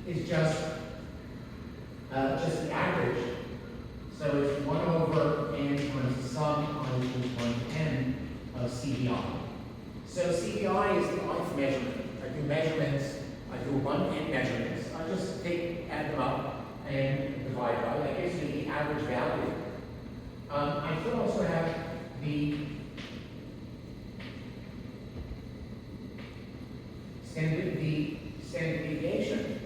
is just the average. So it's 1 over n times the sum I equals 1 to n of CVI. So CVI is the ith measurement. I do measurements, I do 1n measurements. I just add them up and divide by. That gives me the average value. I could also have the standard deviation,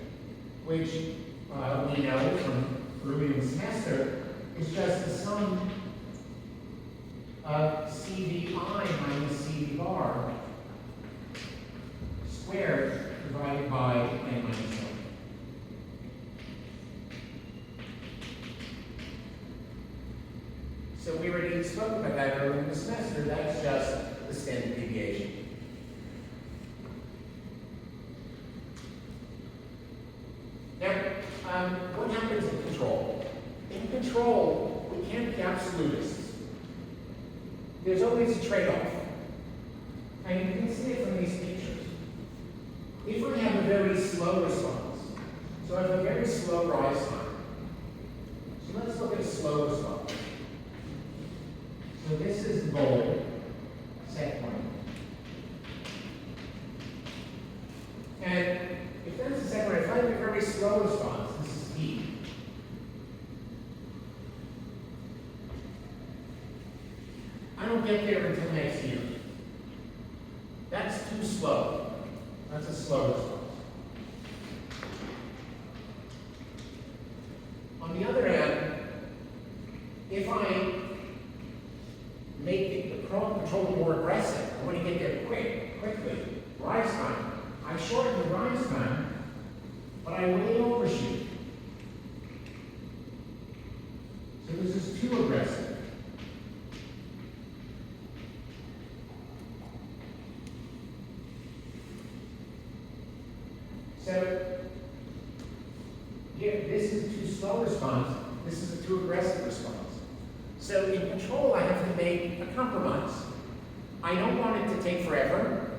which we know from earlier in the semester is just the sum of CVI minus CV bar squared divided by n minus 1. So we already spoke about that earlier in the semester. That's just the standard deviation. Now, what happens in control? In control, we can't be absolutists. There's always a trade-off. And you can see it from these pictures. If I have a very slow response, so I have a very slow rise time. So let's look at a slow response. So this is the goal, set point. And if that's the set point, if I have a very slow response, this is T. I don't get there until next year. That's too slow. That's a slow response. On the other hand, if I make the control more aggressive, I want to get there quickly, rise time. I shorten the rise time, but I way overshoot. So this is too aggressive. So here, this is a too slow response. This is a too aggressive response. So in control, I have to make a compromise. I don't want it to take forever,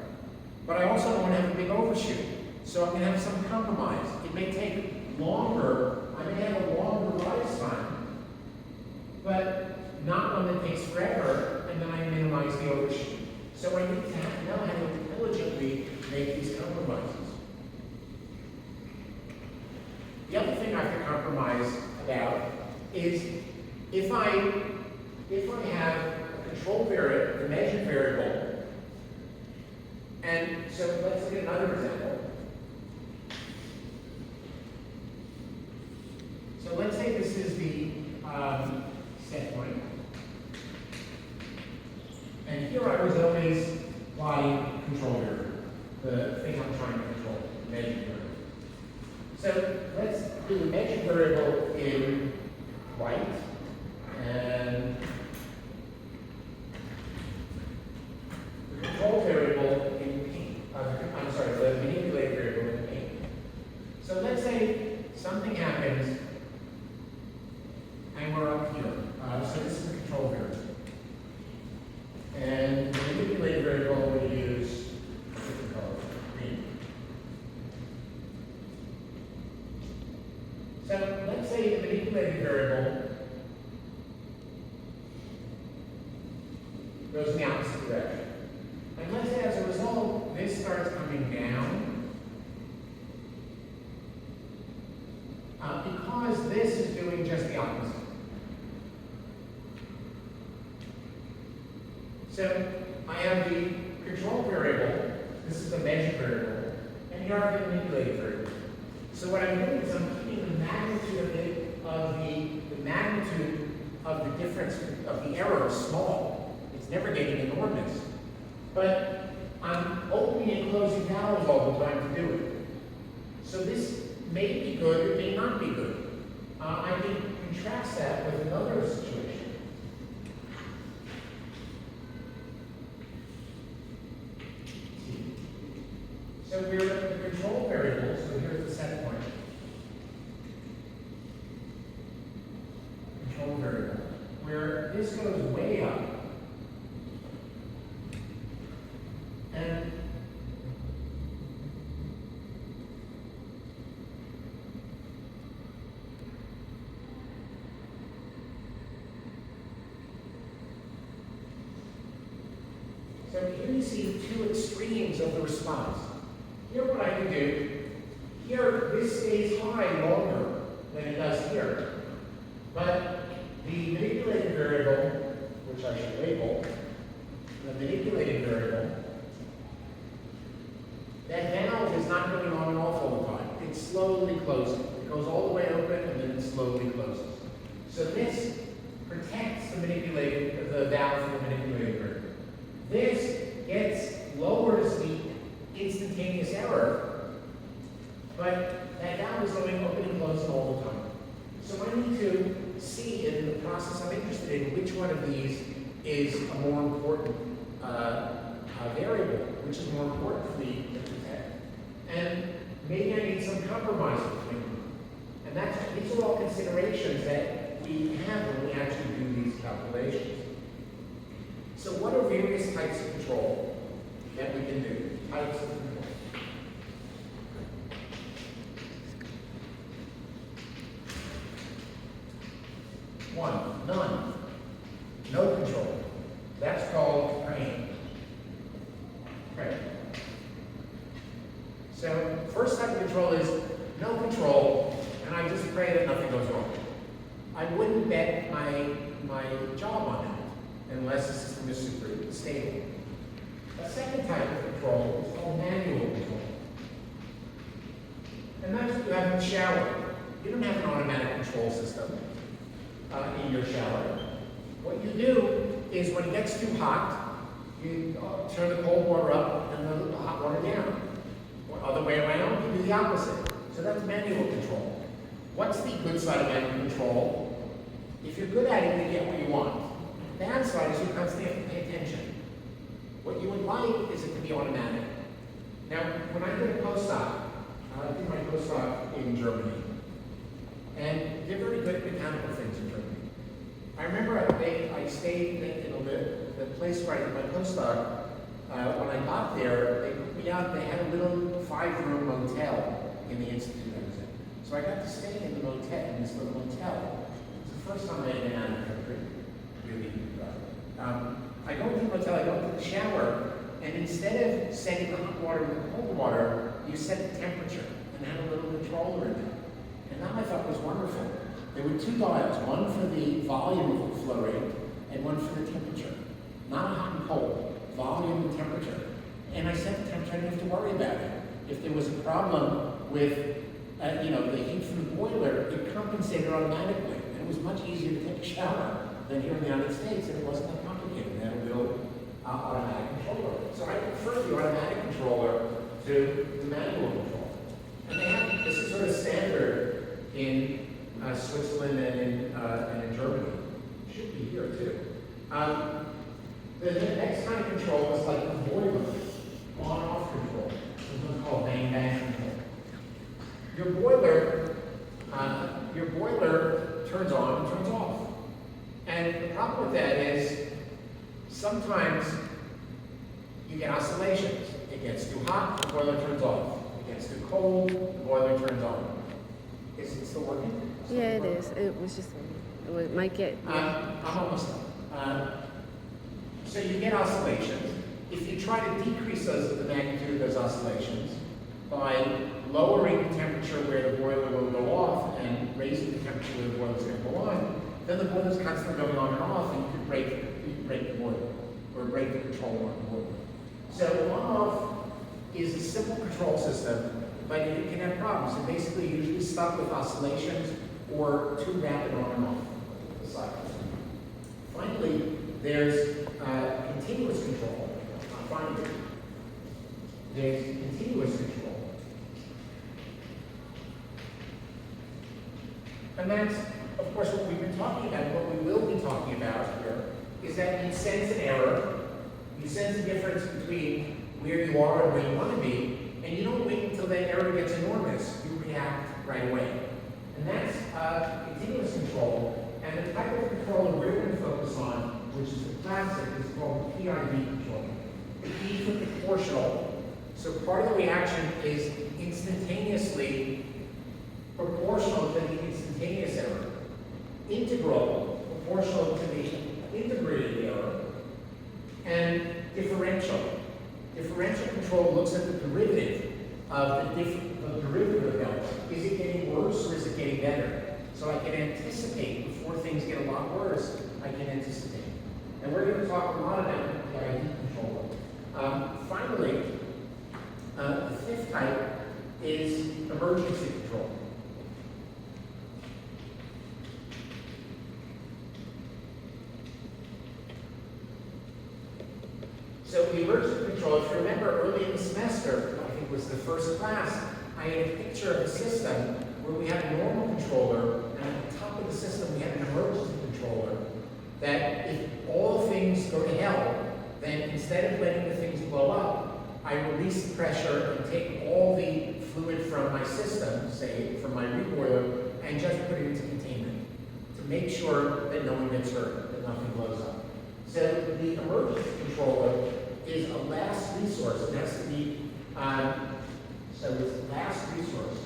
but I also don't want to have a big overshoot. So I'm going to have some compromise. It may take longer. I may have a longer rise time, but not one that takes forever, and then I minimize the overshoot. So I need to know how to intelligently make these compromises. The other thing I have to compromise about is if I have a control variable, the measured variable, and so let's look at another example. So let's say this is the set point. And here I was always plotting control variable, the thing I'm trying to control, the measured variable. So let's do the measured variable in white, and the control variable in pink. I'm sorry, the manipulated variable in pink. So let's say something happens, and we're up here. So this is the control variable. And the manipulated variable we use different color, green. So let's say the manipulated variable goes in the opposite direction. And let's say as a result, this starts coming down. Because this is doing just the opposite. So I have the control variable, this is the measured variable, and here I have the manipulated variable. So what I'm doing is I'm keeping the magnitude of the difference of the error small. It's never getting enormous. But I'm opening and closing valves all the time to do it. So this may be good, it may not be good. I can contrast that with another situation. So we're at the control variable, so here's the set point. Control variable, where this goes way up. And you see two extremes of the response. Here what I can do, here this stays high longer than it does here. But the manipulated variable, which I should label, the manipulated variable, that valve is not going on and off all the time. It's slowly closing. It goes all the way open and then it slowly closes. So this protects the valve from the manipulated variable. This lowers the instantaneous error, but that valve is going open and closing all the time. So I need to see in the process I'm interested in which one of these is a more important variable, which is more important for me to detect. And maybe I need some compromise between them. And these are all considerations that we have when we actually do these calculations. So what are various types of control that we can do? Types of control. One, none. No control. That's called praying. Pray. So first type of control is no control, and I just pray that nothing goes wrong. I wouldn't bet my job on that unless the system is super stable. A second type of control is called manual control. And that's what you have in the shower. You don't have an automatic control system in your shower. What you do is when it gets too hot, you turn the cold water up and the hot water down. Or other way around, you do the opposite. So that's manual control. What's the good side of manual control? If you're good at it, you get what you want. The bad side is you constantly have to pay attention. What you would like is it to be automatic. Now, when I did a postdoc, I did my postdoc in Germany, and they're very good at mechanical things in Germany. I remember I stayed in the place where I did my postdoc. When I got there, they put me out. They had a little 5-room motel in the institute I was in. So I got to stay in the motel, in this little motel. It was the first time I had been out of the country, really. I go into the motel, I go into the shower, and instead of setting the hot water with the cold water, you set the temperature and had a little controller in there. And that I thought was wonderful. There were two dials, one for the volume of the flow rate and one for the temperature. Not hot and cold, volume and temperature. And I set the temperature, I didn't have to worry about it. If there was a problem with the heat from the boiler, it compensated automatically. And it was much easier to take a shower than here in the United States, and it wasn't that complicated. They had a real automatic controller. So I prefer the automatic controller to the manual control. And this is sort of standard in Switzerland and in Germany. It should be here too. The next kind of control is like the boiler, on-off control. Sometimes called bang-bang control. Your boiler turns on and turns off. And the problem with that is sometimes you get oscillations. It gets too hot, the boiler turns off. It gets too cold, the boiler turns on. Is it still working? Yeah, it is. It might get. I'm almost done. So you get oscillations. If you try to decrease the magnitude of those oscillations by lowering the temperature where the boiler will go off and raising the temperature where the boiler is going to go on, then the boiler is constantly going on and off, and you could break the boiler or break the control on the boiler. So on-off is a simple control system, but it can have problems. And basically, you're usually stuck with oscillations or too rapid on and off the cycle. Finally, there's continuous control. Finally, there's continuous control. And that's, of course, what we've been talking about, what we will be talking about here, is that you sense an error, you sense a difference between where you are and where you want to be, and you don't wait until that error gets enormous. You react right away. And that's continuous control. And the type of control that we're going to focus on, which is the classic, is called PID control. P for proportional. So part of the reaction is instantaneously proportional to the instantaneous error. Integral, proportional to the integrated error. And differential, things get a lot worse, I can anticipate. And we're going to talk a lot about the ID controller. Finally, the fifth type is emergency control. So the emergency control, if you remember early in the semester, I think it was the first class, I had a picture of a system where we had a normal controller, and at the top of the system we had an emergency controller, that if all things go to hell, then instead of letting the things blow up, I release the pressure and take all the fluid from my system, say from my reboiler, and just put it into containment to make sure that no one gets hurt, that nothing blows up. So the emergency controller is a last resource. It has to be, so it's last resource.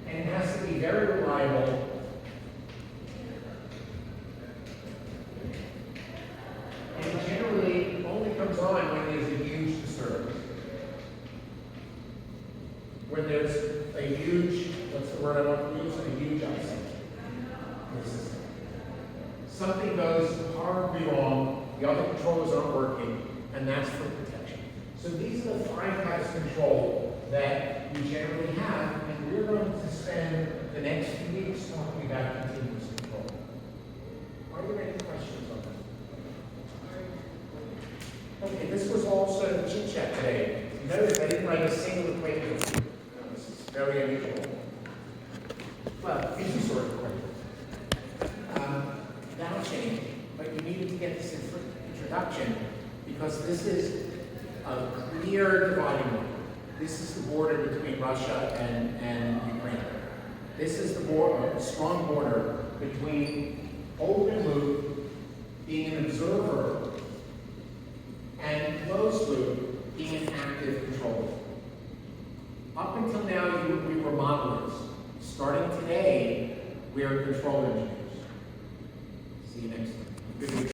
And it has to be very reliable. And it generally only comes on when there's a huge disturbance. When there's a huge, what's the word I want to use? A huge upset in the system. Something goes horribly wrong, the other controllers aren't working, and that's for protection. So these are the 5 types of control that we generally have, and we're going to spend the next few weeks talking about continuous control. Are there any questions on that? Okay, this was all sort of chit chat today. Notice I didn't write a single equation. This is very unusual. Well, it's a sort of equation. That'll change, but you needed to get this introduction because this is a clear dividing line. This is the border between Russia and Ukraine. This is the border, a strong border between open loop, being an observer, and closed loop, being an active controller. Up until now, we were modelers. Starting today, we are control engineers.